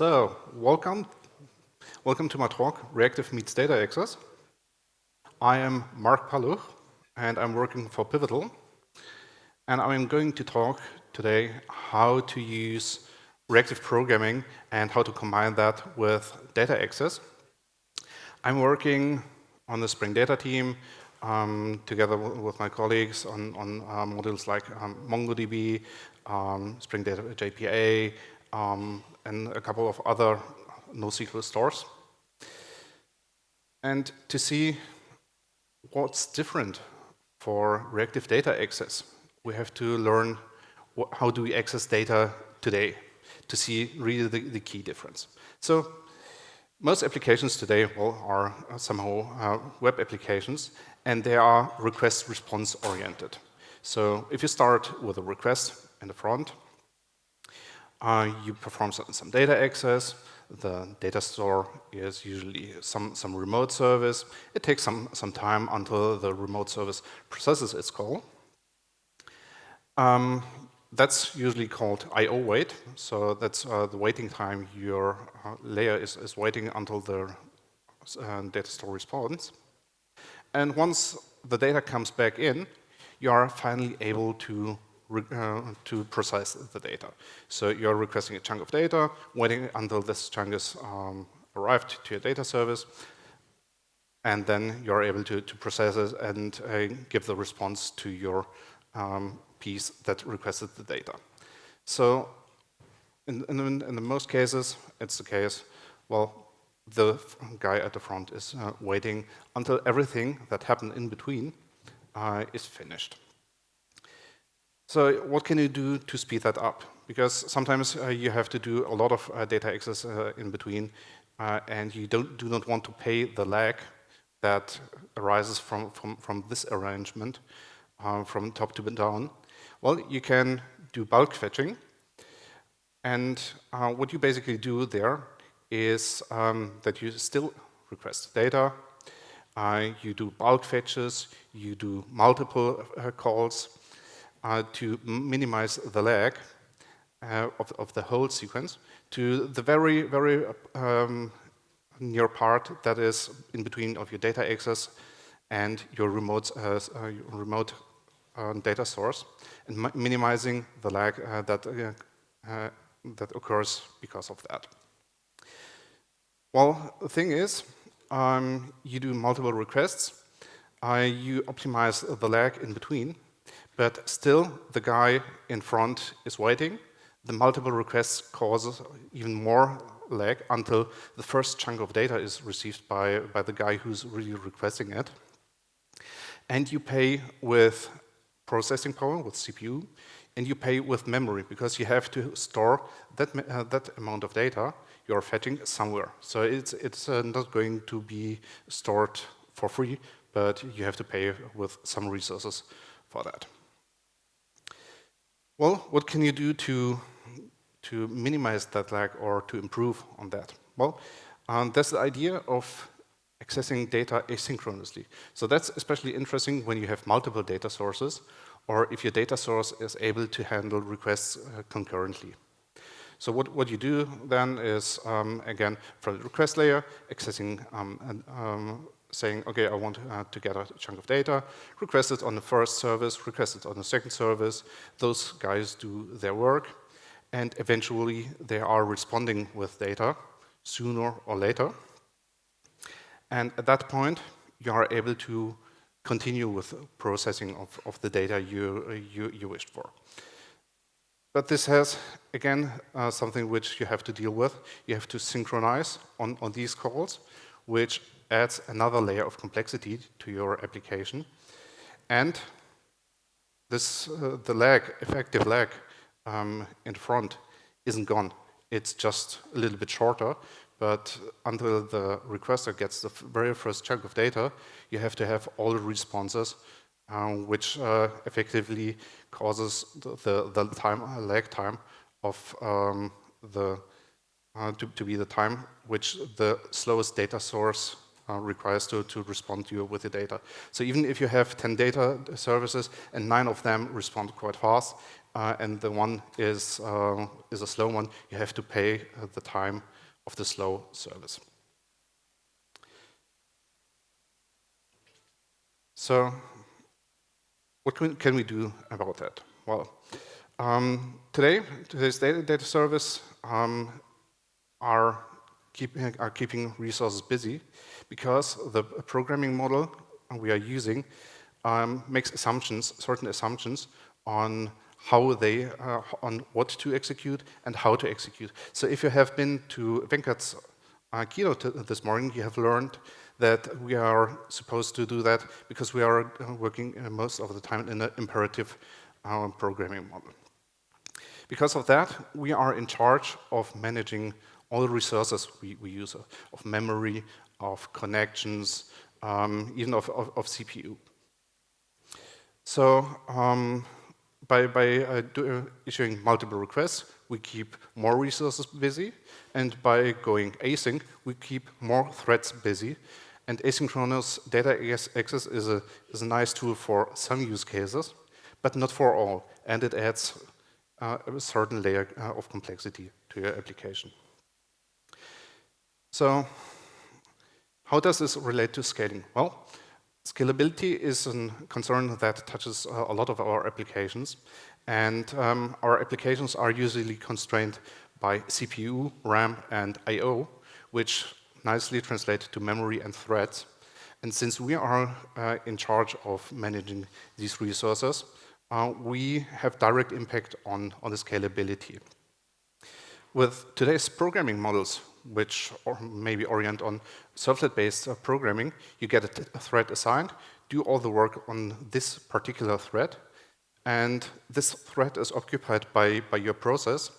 So, welcome to my talk, Reactive meets Data Access. I am Mark Paluch, and I'm working for Pivotal. And I'm going to talk today how to use reactive programming and how to combine that with data access. I'm working on the Spring Data team together with my colleagues on modules like MongoDB, Spring Data JPA, and a couple of other NoSQL stores. And to see what's different for reactive data access, we have to learn how do we access data today to see really the key difference. So most applications today are somehow web applications, and they are request-response oriented. So if you start with a request in the front, you perform some data access. The data store is usually some remote service. It takes some time until the remote service processes its call. That's usually called I/O wait. So that's the waiting time your layer is waiting until the data store responds. And once the data comes back in, you are finally able to process the data. So you're requesting a chunk of data, waiting until this chunk is arrived to your data service, and then you're able to process it and give the response to your piece that requested the data. So in the most cases, it's the case, well, the guy at the front is waiting until everything that happened in between is finished. So what can you do to speed that up? Because sometimes you have to do a lot of data access in between, and you do not want to pay the lag that arises from this arrangement from top to down. Well, you can do bulk fetching. And what you basically do there is that you still request data, you do bulk fetches, you do multiple calls to minimize the lag of the whole sequence to the very, very near part that is in between of your data access and your remote data source, and minimizing the lag that occurs because of that. Well, the thing is, you do multiple requests, you optimize the lag in between, but still the guy in front is waiting. The multiple requests causes even more lag until the first chunk of data is received by the guy who's really requesting it. And you pay with processing power, with CPU, and you pay with memory, because you have to store that amount of data you're fetching somewhere. So it's not going to be stored for free, but you have to pay with some resources for that. Well, what can you do to minimize that lag or to improve on that? Well, there's the idea of accessing data asynchronously. So that's especially interesting when you have multiple data sources, or if your data source is able to handle requests concurrently. So what you do then is, again, from the request layer, accessing saying, okay, I want to get a chunk of data, request it on the first service, request it on the second service. Those guys do their work, and eventually they are responding with data sooner or later. And at that point, you are able to continue with processing of the data you wished for. But this has, again, something which you have to deal with. You have to synchronize on these calls, which adds another layer of complexity to your application. And this, the lag, effective lag in front isn't gone. It's just a little bit shorter, but until the requester gets the very first chunk of data, you have to have all the responses, which effectively causes the time lag time of to be the time which the slowest data source requires to respond to you with the data. So even if you have 10 data services and 9 of them respond quite fast, and the one is a slow one, you have to pay the time of the slow service. So what can we do about that? Well, today's data service are keeping resources busy because the programming model we are using makes certain assumptions on on what to execute and how to execute. So if you have been to Venkat's keynote this morning, you have learned that we are supposed to do that because we are working most of the time in an imperative programming model. Because of that, we are in charge of managing all the resources we use, of memory, of connections, even of CPU. So by issuing multiple requests, we keep more resources busy, and by going async, we keep more threads busy. And asynchronous data access is a nice tool for some use cases, but not for all, and it adds a certain layer of complexity to your application. So how does this relate to scaling? Well, scalability is a concern that touches a lot of our applications, and our applications are usually constrained by CPU, RAM, and I/O, which nicely translate to memory and threads. And since we are in charge of managing these resources, we have direct impact on the scalability. With today's programming models, which maybe orient on servlet-based programming, you get a thread assigned, do all the work on this particular thread, and this thread is occupied by your process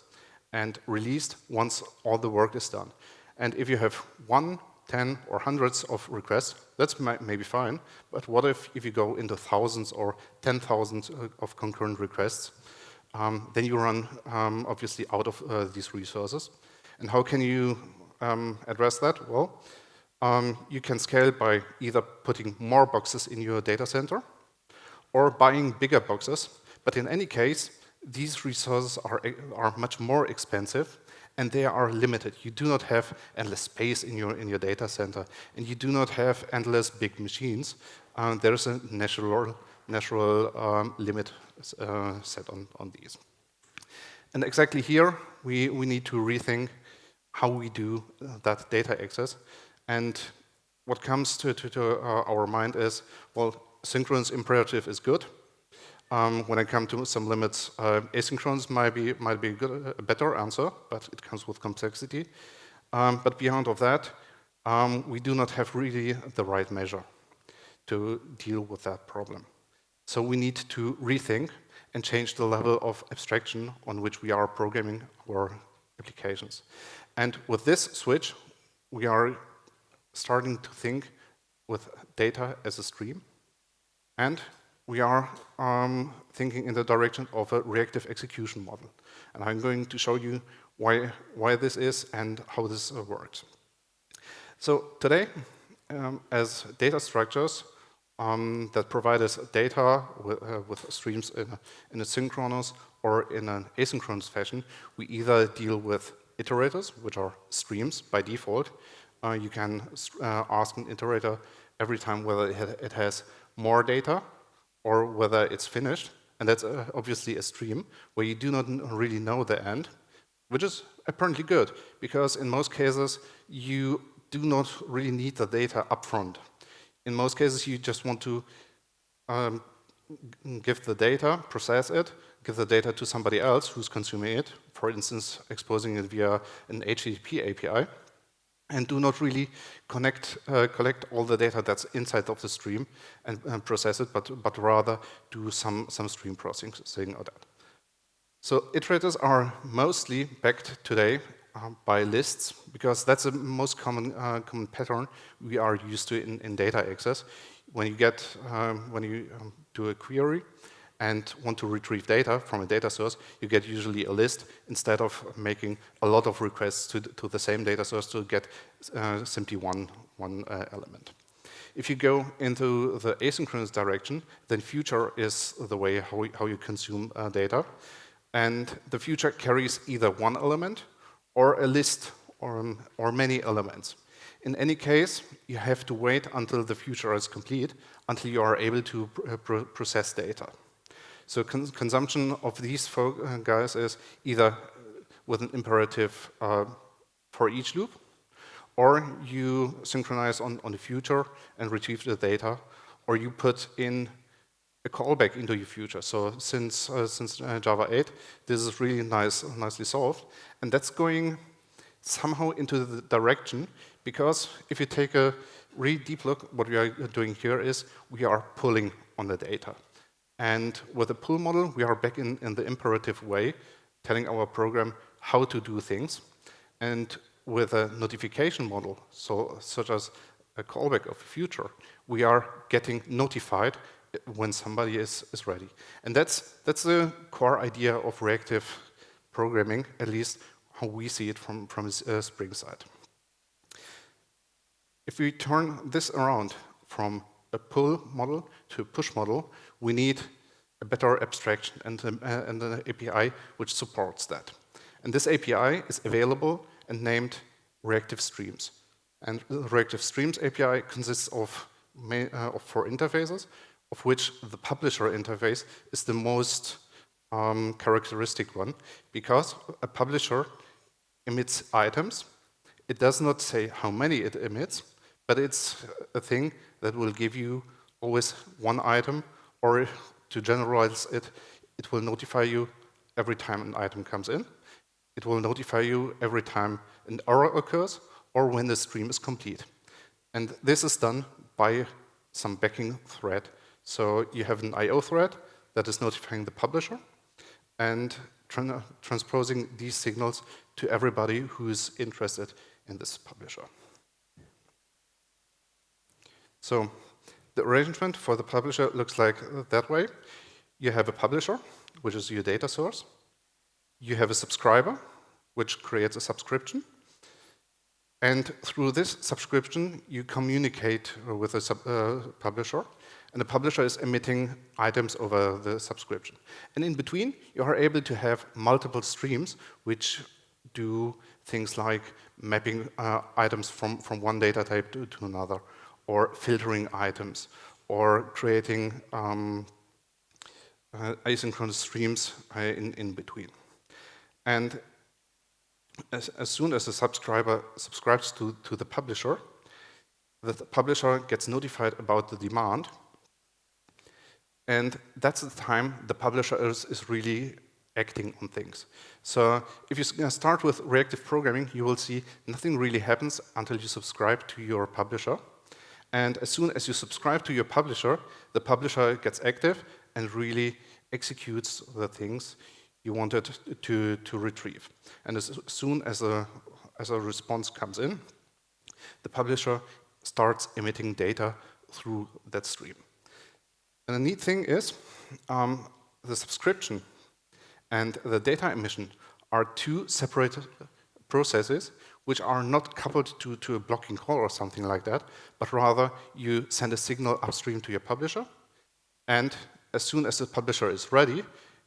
and released once all the work is done. And if you have 1, 10, or hundreds of requests, that's maybe fine, but what if you go into thousands or 10,000 of concurrent requests? Then you run, obviously, out of these resources. And how can you address that? Well, you can scale by either putting more boxes in your data center or buying bigger boxes. But in any case, these resources are much more expensive, and they are limited. You do not have endless space in your data center, and you do not have endless big machines. There is a natural limit set on these. And exactly here, we need to rethink how we do that data access. And what comes to our mind is, well, synchronous imperative is good. When I come to some limits, asynchronous might be a better answer, but it comes with complexity. But beyond of that, we do not have really the right measure to deal with that problem. So we need to rethink and change the level of abstraction on which we are programming our applications. And with this switch, we are starting to think with data as a stream, and we are thinking in the direction of a reactive execution model. And I'm going to show you why this is and how this works. So today, as data structures that provide us data with streams in a synchronous or in an asynchronous fashion, we either deal with iterators, which are streams by default. You can ask an iterator every time whether it has more data or whether it's finished, and that's obviously a stream where you do not really know the end, which is apparently good, because in most cases, you do not really need the data upfront. In most cases, you just want to give the data, process it, give the data to somebody else who's consuming it, for instance, exposing it via an HTTP API, and do not really collect all the data that's inside of the stream and process it, but rather do some stream processing of that. So iterators are mostly backed today by lists, because that's the most common pattern we are used to in data access. When you do a query and want to retrieve data from a data source, you get usually a list instead of making a lot of requests to the same data source to get simply one element. If you go into the asynchronous direction, then future is the way how you consume data. And the future carries either one element or a list or many elements. In any case, you have to wait until the future is complete, until you are able to process data. So consumption of these guys is either with an imperative for each loop, or you synchronize on the future and retrieve the data, or you put in a callback into your future. So since Java 8, this is really nicely solved, and that's going somehow into the direction, because if you take a really deep look, what we are doing here is we are pulling on the data. And with a pull model, we are back in the imperative way, telling our program how to do things. And with a notification model, such as a callback of the future, we are getting notified when somebody is ready. And that's the core idea of reactive programming, at least how we see it from Spring side. If we turn this around from a pull model to a push model, we need a better abstraction and an API which supports that. And this API is available and named Reactive Streams. And the Reactive Streams API consists of 4 interfaces, of which the publisher interface is the most characteristic one, because a publisher emits items. It does not say how many it emits, but it's a thing that will give you always one item, or to generalize it, it will notify you every time an item comes in. It will notify you every time an error occurs, or when the stream is complete. And this is done by some backing thread. So you have an I/O thread that is notifying the publisher and transposing these signals to everybody who is interested in this publisher. So the arrangement for the publisher looks like that way. You have a publisher, which is your data source. You have a subscriber, which creates a subscription. And through this subscription, you communicate with a publisher. And the publisher is emitting items over the subscription. And in between, you are able to have multiple streams which do things like mapping items from one data type to another, or filtering items, or creating asynchronous streams in between. And as soon as the subscriber subscribes to the publisher gets notified about the demand. And that's the time the publisher is really acting on things. So if you start with reactive programming, you will see nothing really happens until you subscribe to your publisher. And as soon as you subscribe to your publisher, the publisher gets active and really executes the things you wanted to retrieve. And as soon as a response comes in, the publisher starts emitting data through that stream. And the neat thing is, the subscription and the data emission are 2 separate processes which are not coupled to a blocking call or something like that, but rather you send a signal upstream to your publisher, and as soon as the publisher is ready,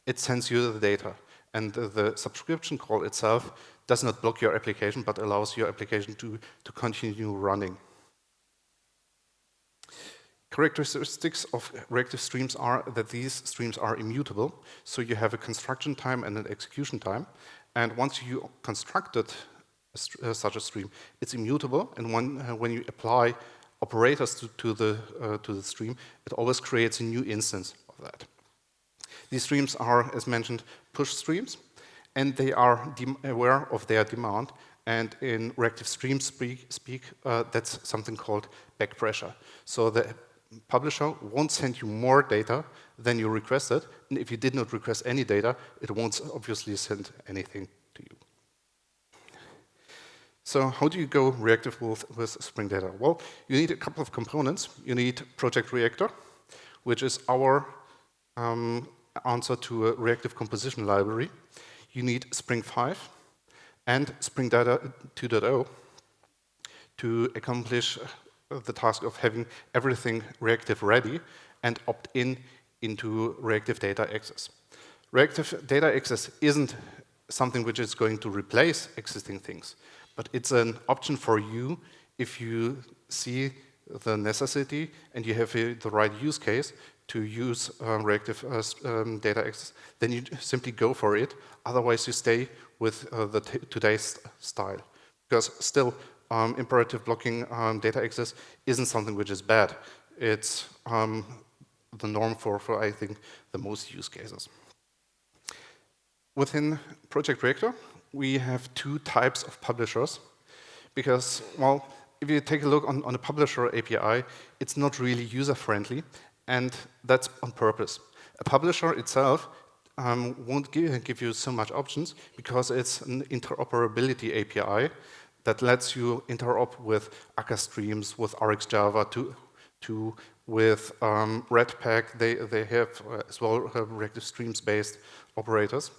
it sends you the data. And the subscription call itself does not block your application, but allows your application to continue running. Characteristics of reactive streams are that these streams are immutable, so you have a construction time and an execution time, and once you constructed such a stream, it's immutable, and when you apply operators to the stream, it always creates a new instance of that. These streams are, as mentioned, push streams, and they are aware of their demand, and in reactive stream speak, that's something called back pressure. So the publisher won't send you more data than you requested, and if you did not request any data, it won't obviously send anything to you. So how do you go reactive with Spring Data? Well, you need a couple of components. You need Project Reactor, which is our answer to a reactive composition library. You need Spring 5 and Spring Data 2.0 to accomplish the task of having everything reactive ready and opt in into reactive data access. Reactive data access isn't something which is going to replace existing things, but it's an option for you if you see the necessity and you have the right use case to use reactive data access, then you simply go for it. Otherwise, you stay with today's style. Because still, imperative blocking data access isn't something which is bad. It's the norm for, I think, the most use cases. Within Project Reactor, we have two types of publishers. Because, well, if you take a look on a publisher API, it's not really user-friendly, and that's on purpose. A publisher itself won't give you so much options because it's an interoperability API that lets you interop with Akka streams, with RxJava, with Redpack. They have as well reactive streams-based operators.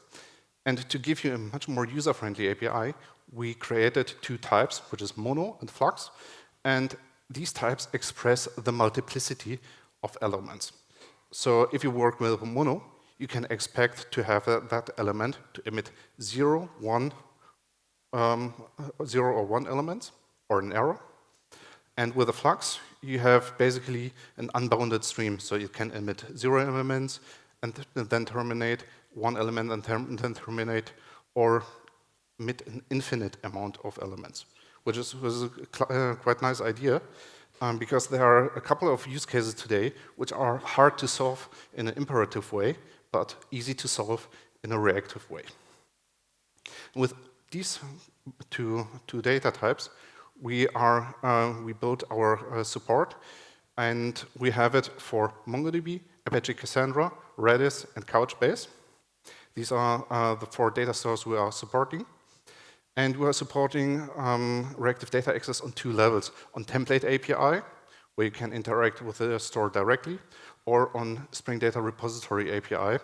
And to give you a much more user-friendly API, we created two types, which is mono and flux. And these types express the multiplicity of elements. So if you work with mono, you can expect to have that element to emit 0, 1, 0 or 1 elements, or an error. And with a flux, you have basically an unbounded stream. So you can emit 0 elements and then terminate, 1 element and then terminate, or emit an infinite amount of elements, which is a quite nice idea. Because there are a couple of use cases today which are hard to solve in an imperative way, but easy to solve in a reactive way. With these two data types, we built our support, and we have it for MongoDB, Apache Cassandra, Redis, and Couchbase. These are the 4 data stores we are supporting. And we are supporting reactive data access on 2 levels. On template API, where you can interact with the store directly, or on Spring Data Repository API,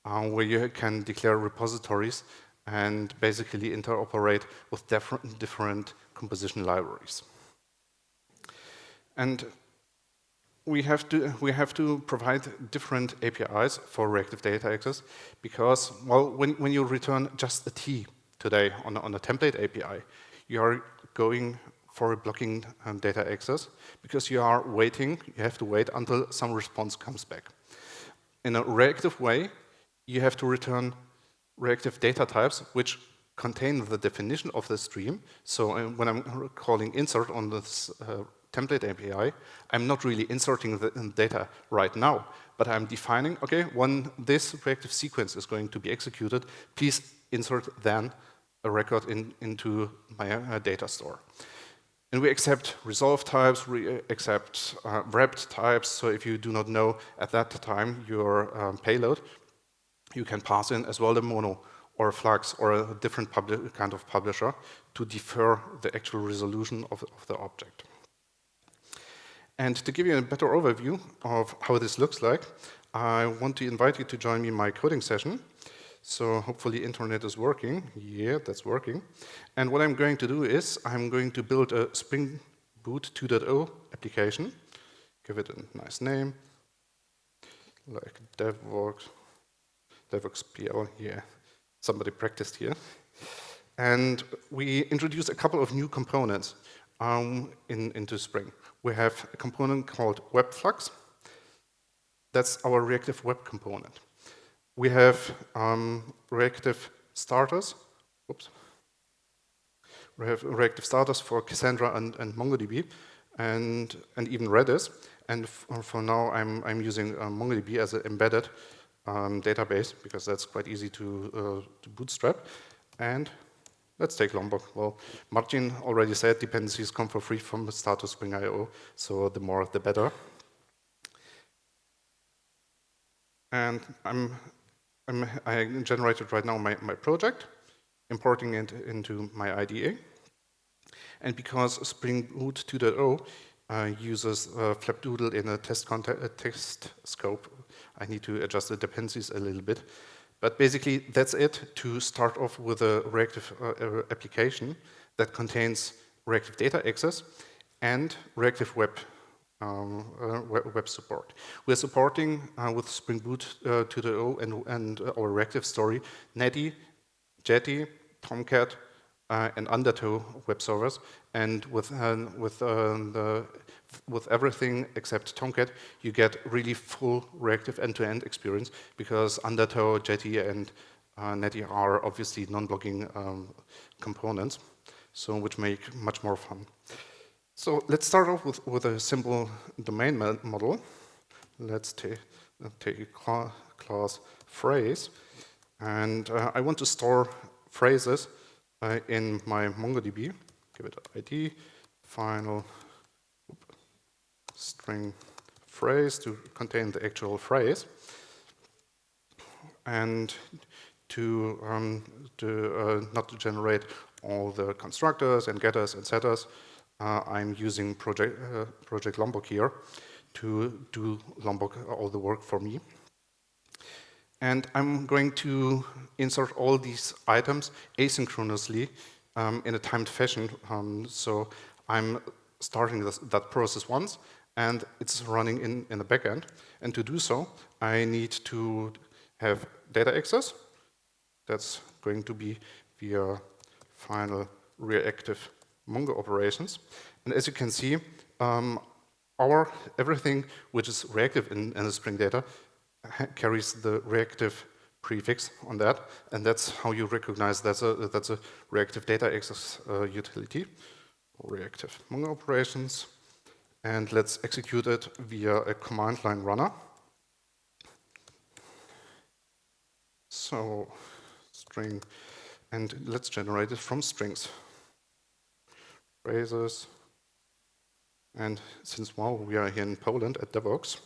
where you can declare repositories and basically interoperate with different composition libraries. And we have to provide different APIs for reactive data access because, well, when you return just a T today on a template API, you are going for blocking data access because you have to wait until some response comes back. In a reactive way, you have to return reactive data types which contain the definition of the stream. So when I'm calling insert on this template API, I'm not really inserting the data right now, but I'm defining, okay, when this reactive sequence is going to be executed, please insert then a record into my data store. And we accept resolve types, we accept wrapped types, so if you do not know at that time your payload, you can pass in as well a mono or a flux or a different kind of publisher to defer the actual resolution of the object. And to give you a better overview of how this looks like, I want to invite you to join me in my coding session. So hopefully internet is working. Yeah, that's working. And what I'm going to do is I'm going to build a Spring Boot 2.0 application. Give it a nice name, like DevWorks PL. Yeah, somebody practiced here. And we introduce a couple of new components into Spring. We have a component called WebFlux. That's our reactive web component. We have reactive starters. Oops. We have reactive starters for Cassandra and MongoDB, and even Redis. And for now, I'm using MongoDB as an embedded database because that's quite easy to bootstrap. And let's take Lombok. Well, Martin already said dependencies come for free from the start of Spring.io, so the more the better. And I generated right now my project, importing it into my IDE. And because Spring Boot 2.0 uses Flapdoodle in a text scope, I need to adjust the dependencies a little bit. But basically, that's it to start off with a reactive application that contains reactive data access and reactive web support. We're supporting with Spring Boot 2.0 and our reactive story, Netty, Jetty, Tomcat, and Undertow web servers, and with everything except Tomcat, you get really full reactive end-to-end experience because Undertow, Jetty, and Netty are obviously non-blocking components, so which make much more fun. So let's start off with a simple domain model. Let's take a class phrase, and I want to store phrases in my MongoDB. Give it an ID, final string phrase to contain the actual phrase, and to not to generate all the constructors and getters and setters. I'm using Project Lombok here to do Lombok all the work for me. And I'm going to insert all these items asynchronously in a timed fashion. So I'm starting that process once, and it's running in the backend. And to do so, I need to have data access. That's going to be via final reactive Mongo operations. And as you can see, everything which is reactive in the Spring data carries the reactive prefix on that, and that's how you recognize that's a reactive data access utility, reactive Mongo operations. And let's execute it via a command line runner. So string, and let's generate it from strings. Phrases. And since we are here in Poland at DevOps,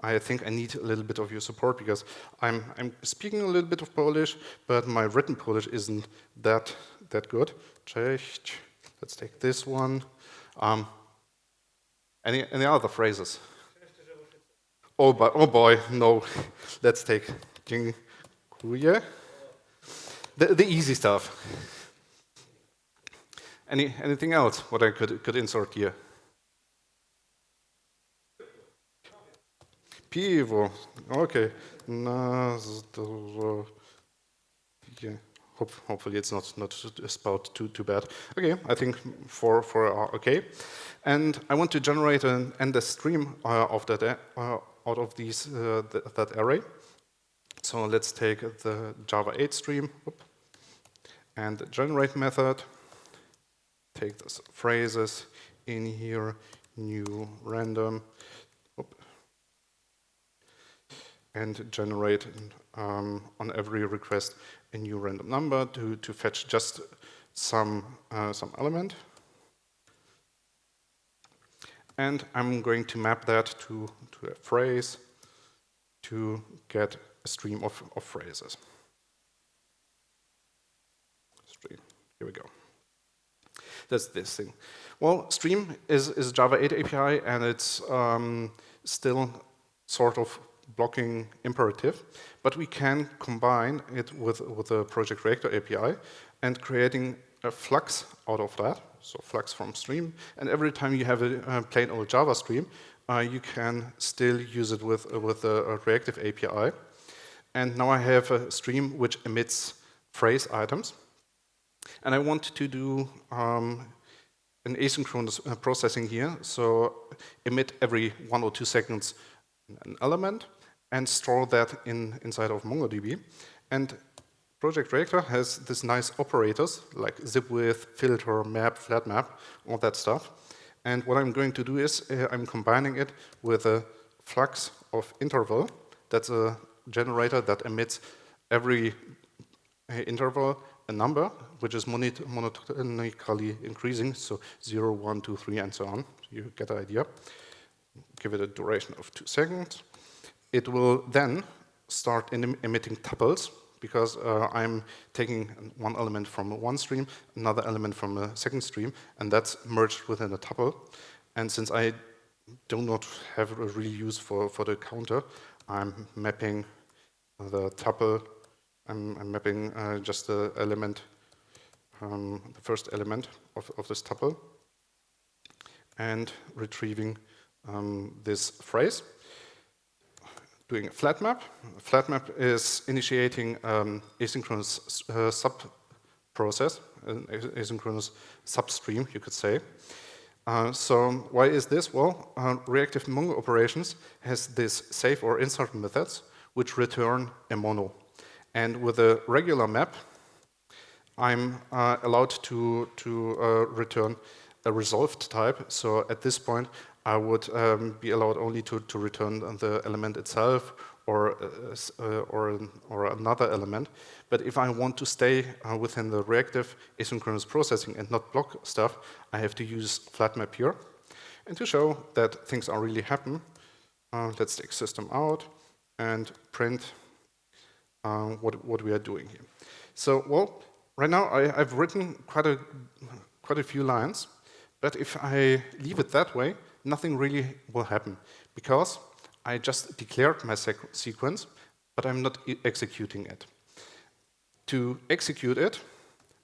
I think I need a little bit of your support because I'm speaking a little bit of Polish, but my written Polish isn't that good. Cześć. Let's take this one. Any other phrases? Oh boy, no. Let's take dziękuję. The easy stuff. Anything else what I could insert here? Piwo. Okay. Yeah. Hopefully it's not spelled too bad. Okay, I think for okay. And I want to generate an endless stream of that out of these that array. So let's take the Java 8 stream and the generate method. Take those phrases in here, new random, and generate on every request a new random number to fetch just some element. And I'm going to map that to a phrase to get a stream of phrases. Stream, here we go. That's this thing. Well, stream is Java 8 API, and it's still sort of blocking imperative, but we can combine it with the Project Reactor API and creating a flux out of that, so flux from stream, and every time you have a plain old Java stream, you can still use it with a reactive API. And now I have a stream which emits phrase items, and I want to do an asynchronous processing here, so emit every 1 or 2 seconds an element and store that inside of MongoDB. And Project Reactor has this nice operators like zip width, filter, map, flat map, all that stuff. And what I'm going to do is I'm combining it with a flux of interval. That's a generator that emits every interval a number, which is monotonically increasing, so 0, 1, 2, 3, and so on. You get the idea. Give it a duration of 2 seconds. It will then start emitting tuples, because I'm taking one element from one stream, another element from a second stream, and that's merged within a tuple. And since I do not have a real use for the counter, I'm mapping the tuple. I'm mapping just the element, the first element of this tuple. and retrieving this phrase. Doing a flat map. A flat map is initiating asynchronous sub-process, an asynchronous substream, you could say. So why is this? Well, reactive Mongo operations has this save or insert methods which return a mono. And with a regular map, I'm allowed to return a resolved type. So at this point, I would be allowed only to return the element itself or another element. But if I want to stay within the reactive asynchronous processing and not block stuff, I have to use flat map here. And to show that things are really happen, let's take system out and print what we are doing here. So, well, right now I've written quite a few lines, but if I leave it that way, nothing really will happen because I just declared my sequence, but I'm not executing it. To execute it,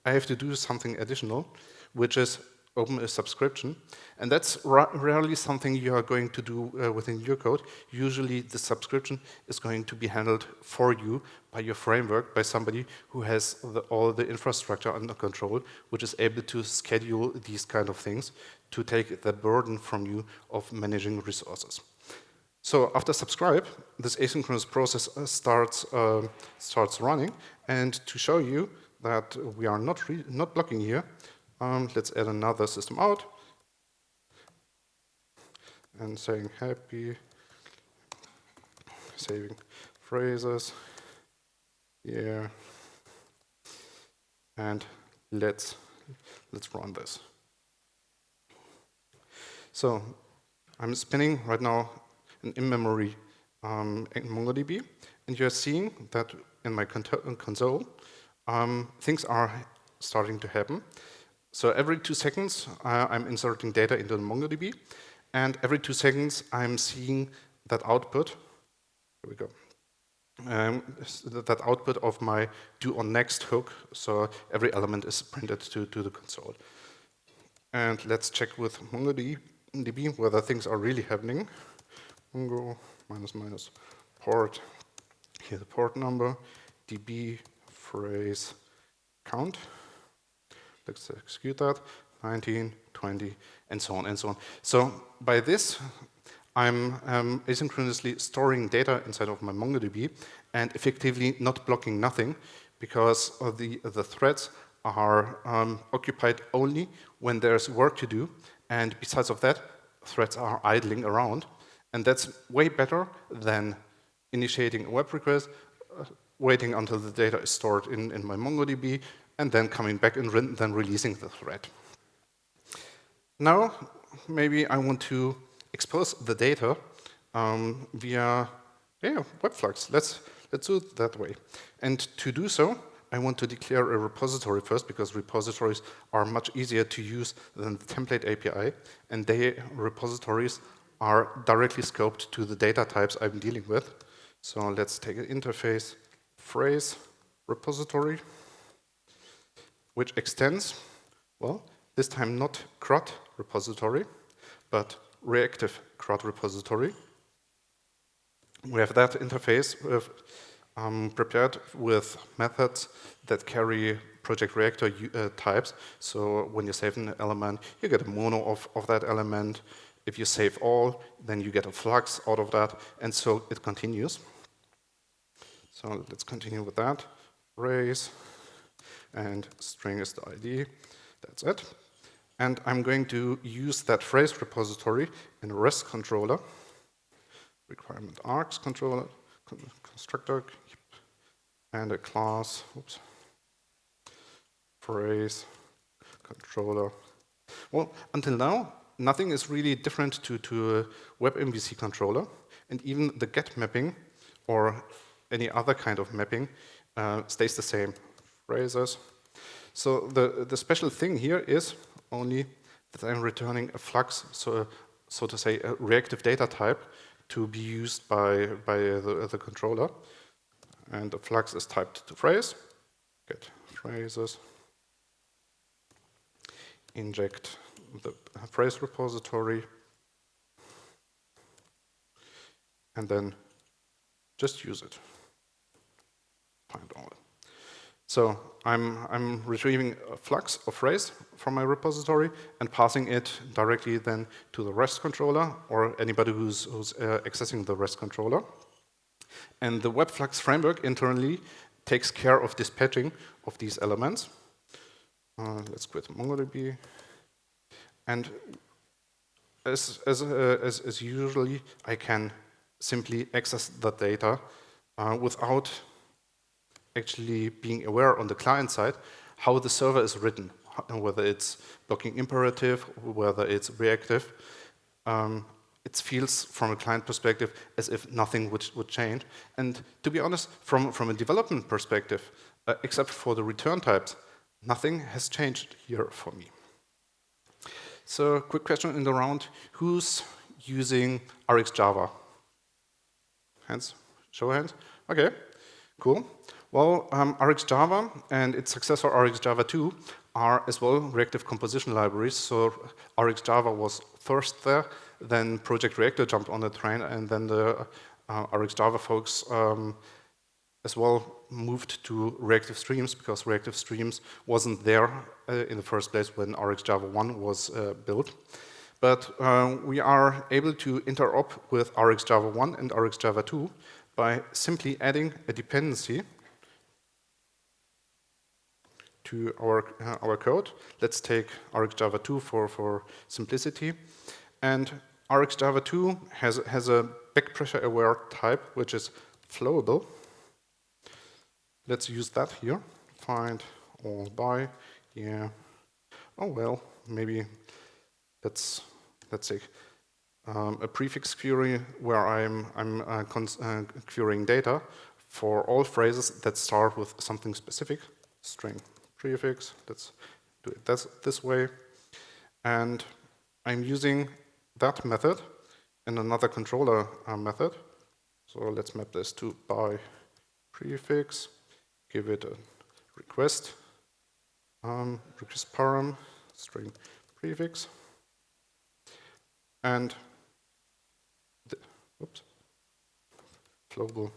I have to do something additional, which is open a subscription. And that's rarely something you are going to do within your code. Usually the subscription is going to be handled for you by your framework, by somebody who has all the infrastructure under control, which is able to schedule these kind of things to take the burden from you of managing resources. So after subscribe, this asynchronous process starts running. And to show you that we are not blocking here, let's add another system out and saying happy, saving phrases, yeah, and let's run this. So I'm spinning right now an in-memory in MongoDB, and you're seeing that in my console, things are starting to happen. So every 2 seconds, I'm inserting data into the MongoDB, and every 2 seconds, I'm seeing that output. Here we go. That output of my do on next hook. So every element is printed to the console. And let's check with MongoDB whether things are really happening. Mongo -- port. Here the port number, db phrase count. Let's execute that, 19, 20, and so on and so on. So by this, I'm asynchronously storing data inside of my MongoDB and effectively not blocking nothing because the threads are occupied only when there's work to do. And besides of that, threads are idling around. And that's way better than initiating a web request, waiting until the data is stored in my MongoDB, and then coming back and then releasing the thread. Now, maybe I want to expose the data via Webflux. Let's do it that way. And to do so, I want to declare a repository first, because repositories are much easier to use than the template API, and repositories are directly scoped to the data types I'm dealing with. So let's take an interface phrase repository, which extends, well, this time not CRUD repository, but reactive CRUD repository. We have that interface prepared with methods that carry Project Reactor types. So when you save an element, you get a mono of that element. If you save all, then you get a flux out of that, and so it continues. So let's continue with that. Raise, and string is the ID. That's it. And I'm going to use that phrase repository in a REST controller, requirement args controller, constructor, and a class, phrase controller. Well, until now, nothing is really different to a web MVC controller, and even the get mapping or any other kind of mapping stays the same. Phrases. So the special thing here is only that I'm returning a flux, so to say, a reactive data type to be used by the controller. And the flux is typed to phrase. Get phrases. Inject the phrase repository, and then just use it. Find all. So I'm retrieving a flux of phrase from my repository and passing it directly then to the REST controller or anybody who's accessing the REST controller. And the Webflux framework internally takes care of dispatching of these elements. Let's quit MongoDB. And as usually, I can simply access the data without actually being aware on the client side how the server is written, whether it's blocking imperative, whether it's reactive. It feels from a client perspective as if nothing would change. And to be honest, from a development perspective, except for the return types, nothing has changed here for me. So quick question in the round, who's using RxJava? Hands, show of hands. Okay, cool. Well, RxJava and its successor RxJava 2 are as well reactive composition libraries. So RxJava was first there, then Project Reactor jumped on the train, and then the RxJava folks as well moved to reactive streams because reactive streams wasn't there in the first place when RxJava 1 was built. But we are able to interop with RxJava 1 and RxJava 2 by simply adding a dependency to our code. Let's take RxJava 2 for simplicity. And RxJava 2 has a backpressure aware type, which is flowable. Let's use that here. Find all by, yeah. Oh well, maybe let's take a prefix query where I'm querying data for all phrases that start with something specific, string prefix. Let's do it this way. And I'm using that method in another controller method. So let's map this to by prefix, give it a request, request param, string prefix, and oops, flowable,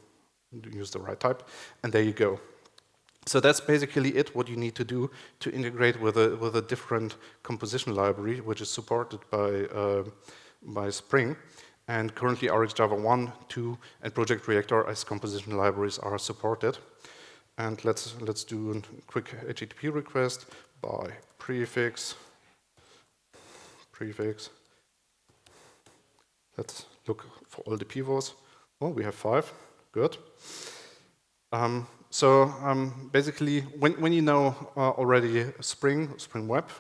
use the right type, and there you go. So that's basically it, what you need to do to integrate with a different composition library, which is supported by Spring. And currently RxJava 1, 2, and Project Reactor as composition libraries are supported. And let's do a quick HTTP request by prefix. Let's look for all the pivots. Oh, we have 5. Good. Basically, when you know already Spring Web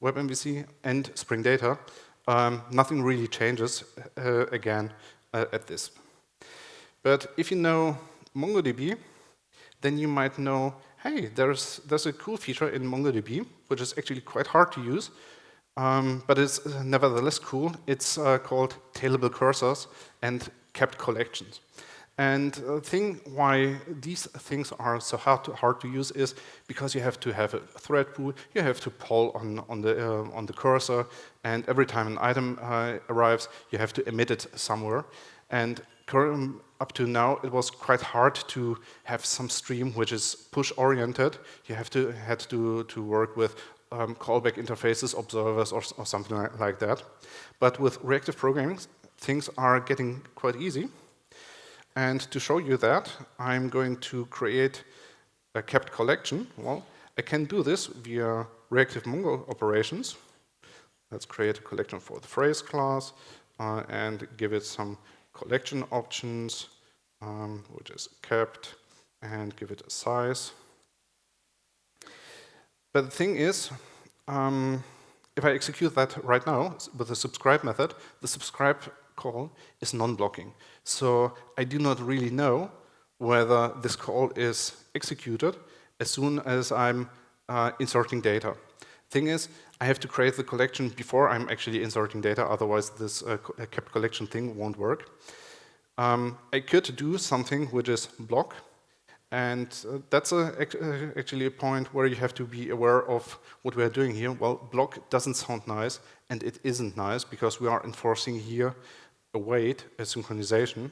MVC, and Spring Data, nothing really changes again at this. But if you know MongoDB, then you might know, hey, there's a cool feature in MongoDB, which is actually quite hard to use, but it's nevertheless cool. It's called tailable cursors and kept collections. And the thing why these things are so hard to use is because you have to have a thread pool, you have to poll on the cursor, and every time an item arrives, you have to emit it somewhere. And up to now, it was quite hard to have some stream which is push-oriented. You had to work with callback interfaces, observers, or something like that. But with reactive programming, things are getting quite easy. And to show you that, I'm going to create a kept collection. Well, I can do this via reactive Mongo operations. Let's create a collection for the phrase class and give it some collection options, which is kept, and give it a size. But the thing is, if I execute that right now with the subscribe method, the subscribe call is non-blocking. So I do not really know whether this call is executed as soon as I'm inserting data. Thing is, I have to create the collection before I'm actually inserting data, otherwise this kept collection thing won't work. I could do something which is block, And that's actually a point where you have to be aware of what we are doing here. Well, block doesn't sound nice, and it isn't nice because we are enforcing here a wait, a synchronization.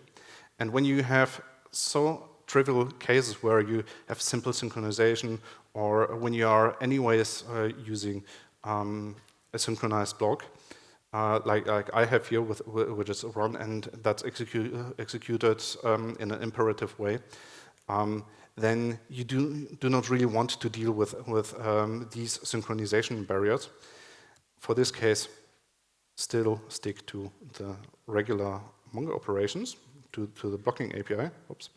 And when you have so trivial cases where you have simple synchronization, or when you are anyways using a synchronized block, like I have here, which is run, and that's executed in an imperative way, then you do not really want to deal with these synchronization barriers. For this case, still stick to the regular Mongo operations, to the blocking API. Oops.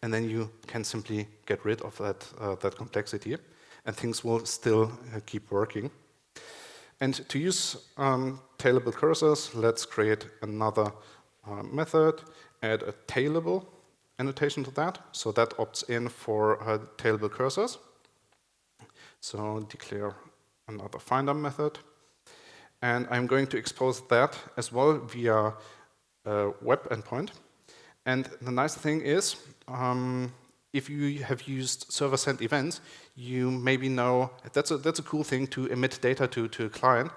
And then you can simply get rid of that complexity, and things will still keep working. And to use tailable cursors, let's create another method, add a tailable annotation to that, so that opts in for tailable cursors. So declare another finder method, and I'm going to expose that as well via a web endpoint. And the nice thing is, if you have used server-sent events, you maybe know that's a cool thing to emit data to a client.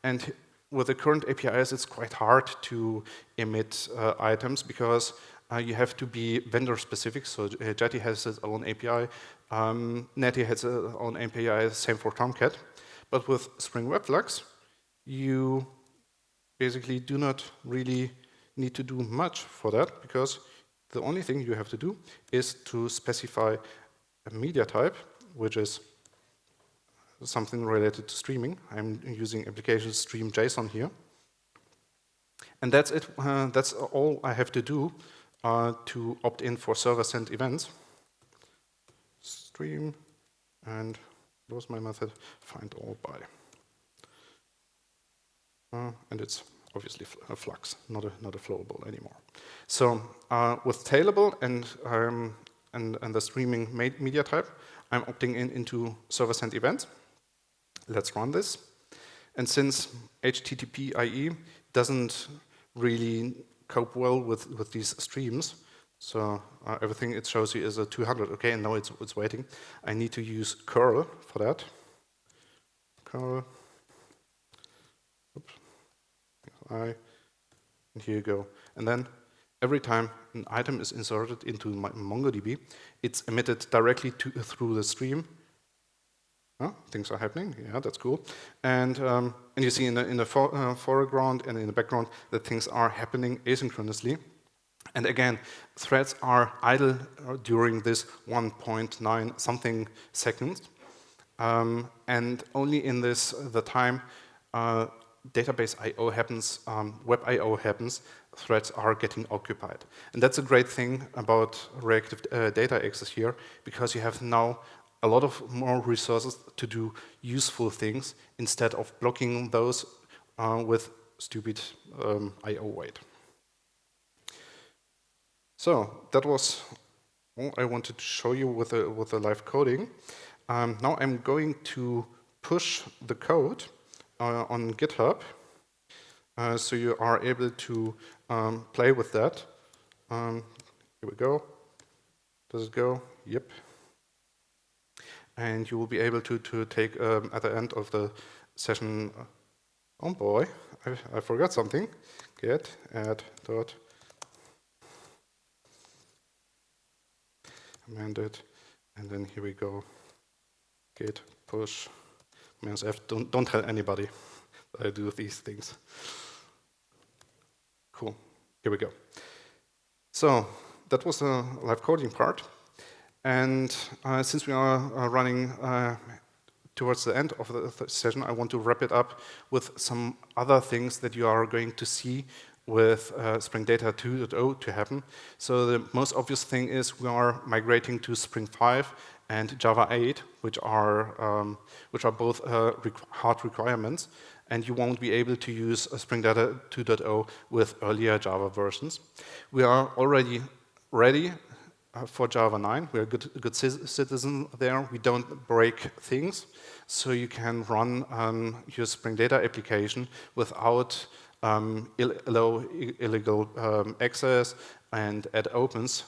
And with the current APIs, it's quite hard to emit items because you have to be vendor-specific. So Jetty has its own API, Netty has its own API, same for Tomcat. But with Spring Web Flux, you basically do not really need to do much for that, because the only thing you have to do is to specify a media type, which is something related to streaming. I'm using application stream JSON here. And that's it. That's all I have to do to opt in for server-sent events. Stream, and what was my method? Find all by. And it's obviously a Flux, not a flowable anymore. So with tailable and the streaming media type, I'm opting into server-sent events. Let's run this. And since HTTP IE doesn't really cope well with these streams, so everything it shows you is a 200. Okay, and now it's waiting. I need to use curl for that. Curl. Oops. And here you go. And then every time an item is inserted into my MongoDB, it's emitted directly through the stream. Oh, things are happening. Yeah, that's cool. And you see in the foreground and in the background that things are happening asynchronously. And again, threads are idle during this 1.9 something seconds. And only in the time database I/O happens, web I/O happens, threads are getting occupied. And that's a great thing about reactive data access here, because you have now a lot of more resources to do useful things instead of blocking those with stupid I/O wait. So that was all I wanted to show you with the live coding. Now I'm going to push the code on GitHub, so you are able to play with that. Here we go. Does it go? Yep. And you will be able to take at the end of the session. Oh boy, I forgot something. Get add dot amended, and then here we go. Git push -f. Don't tell anybody that I do these things. Cool. Here we go. So that was the live coding part. And since we are running towards the end of the session, I want to wrap it up with some other things that you are going to see with Spring Data 2.0 to happen. So the most obvious thing is we are migrating to Spring 5 and Java 8, which are both hard requirements, and you won't be able to use Spring Data 2.0 with earlier Java versions. We are already ready for Java 9. We're a good citizen there. We don't break things, so you can run your Spring Data application without illegal access and add opens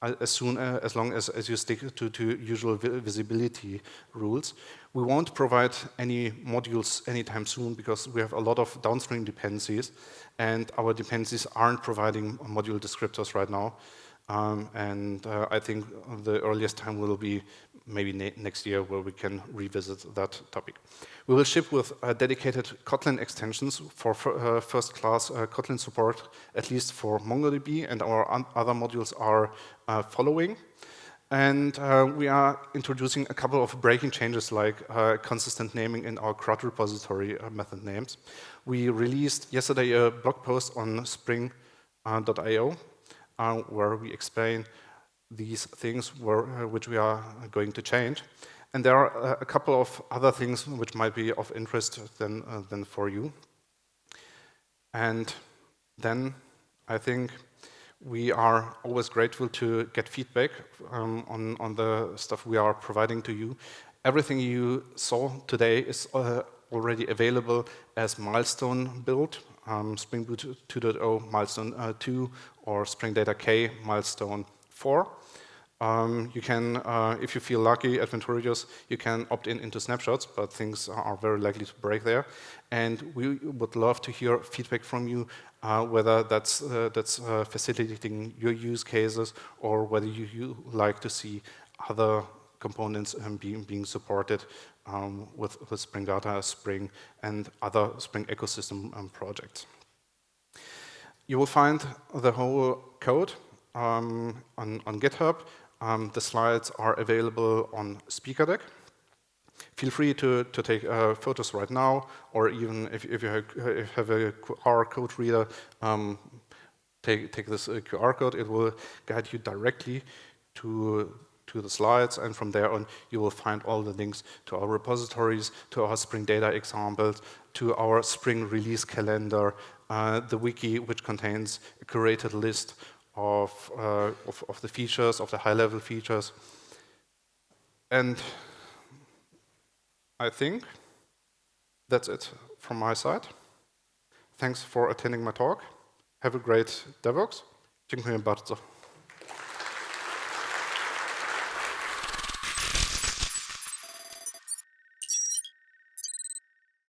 as long as you stick to usual visibility rules. We won't provide any modules anytime soon because we have a lot of downstream dependencies, and our dependencies aren't providing module descriptors right now. I think the earliest time will be maybe next year where we can revisit that topic. We will ship with dedicated Kotlin extensions for first-class Kotlin support, at least for MongoDB, and our other modules are following. And we are introducing a couple of breaking changes like consistent naming in our CRUD repository method names. We released yesterday a blog post on spring.io where we explain these things which we are going to change. And there are a couple of other things which might be of interest than for you. And then I think we are always grateful to get feedback on the stuff we are providing to you. Everything you saw today is already available as milestone build, Spring Boot 2.0 milestone 2, or Spring Data K milestone 4. You can, if you feel lucky, adventurous, you can opt into snapshots, but things are very likely to break there. And we would love to hear feedback from you, whether that's facilitating your use cases or whether you like to see other components being supported with Spring Data, Spring, and other Spring ecosystem projects. You will find the whole code on GitHub. The slides are available on SpeakerDeck. Feel free to take photos right now, or even if you have a QR code reader, take this QR code. It will guide you directly to the slides, and from there on you will find all the links to our repositories, to our Spring Data examples, to our Spring release calendar, the wiki, which contains a curated list of the features, of the high-level features. And I think that's it from my side. Thanks for attending my talk. Have a great DevOps. Dziękuję bardzo.